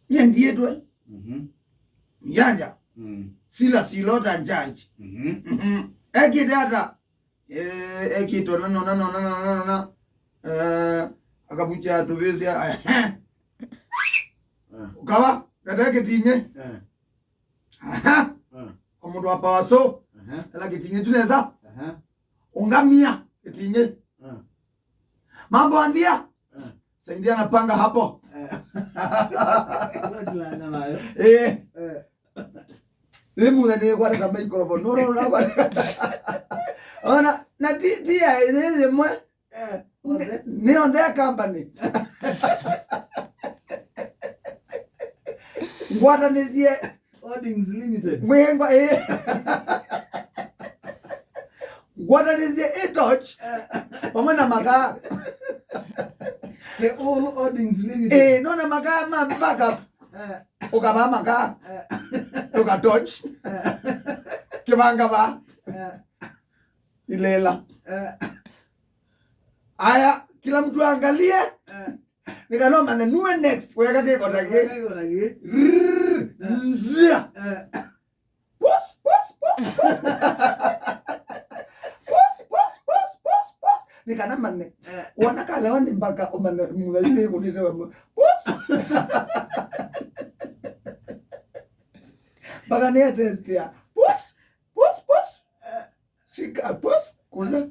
Mie ndiye tu. Mjanja. Sila silota njanji. Eki data. Eki to no. Akabucha tuvizia. Ukawa kata kitinge. Omuntu apa waso. Ela kitinge tuneza. Ungamia kitinge. Mambo andia. Saidia napanga hapo. Lemu na ni kwa kama microphone. No kwa. Ona na tia ile mwe ni on their company. Ngwata nizie Holdings Limited. Mwenga ngwata nizie Etoch. Pamana maga. The all Holdings Limited. No na maga ma backup. Ukaba maga. Ukatoch. Kivanga ba. Ilela. Aya kila mtu angalie. Nikanoma na nuwe next. Kwa kati kwa tage. Zia. Pos. Nikanama ne. Wanakala wani mpaka umana mulaile kunitewa. Pos. Baka niya test ya. Pos. Shika pos. Kuna.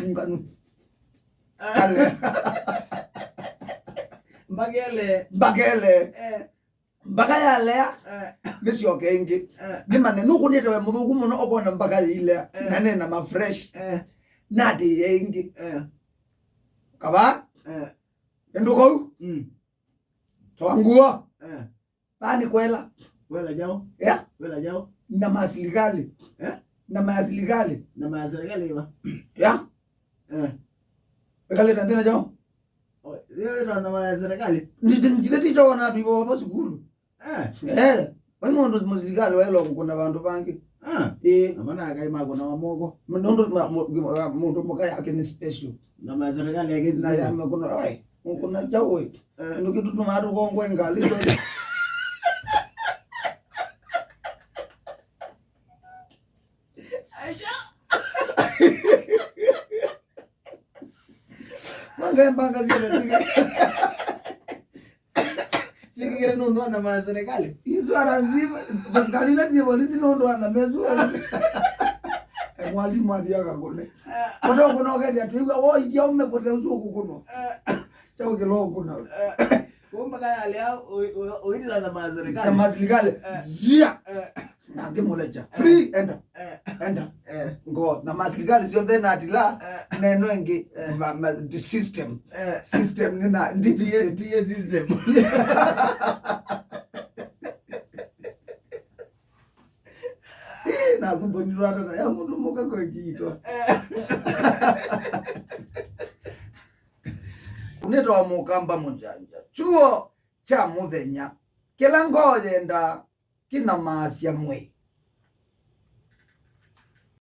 Nganu. Bagele. Bagayale. Misi okengi. Nimane nukunite we mudhugu muno okona bagayile. Nane na mafresh. Nadi yengi. Kaba? Enduko? Tuangua? Pani kwela? Wela jao? Yeah? Wela jao? Na masiligali. Na masiligali. Na masiligali iwa? Yeah? Bekale tantena jao? Yeye ndo na serikali. Ndio ticho wana bibo hapo sukuru. Wani ndo masiligali wale kuna bantu bangi. Amana akaima kuna wamogo. Mnondo muntu moka yake ni special. Na maserikali yake na ya kuna ai. Kuna jao wewe. Ndio kitu tumaru kongo ngali. Mbanga zile sikira nondo na maserikali hizo aranziva bangalila zile polisi nondo na mezu mwalimu adiaga kule kodo kono kaja tuiga wo idia umepote usuku kuno chao kilo kuno kumba kaya leo oidila na maserikali zia na kemolecha free enda ngo na masiligali sio tena atila neno ngi the system nina DPA system na kumbonirwa na ya mtu moka kwa kiitwa uneto mukamba mujanja chuo cha muthenya kila ngoje nda kina masya mwe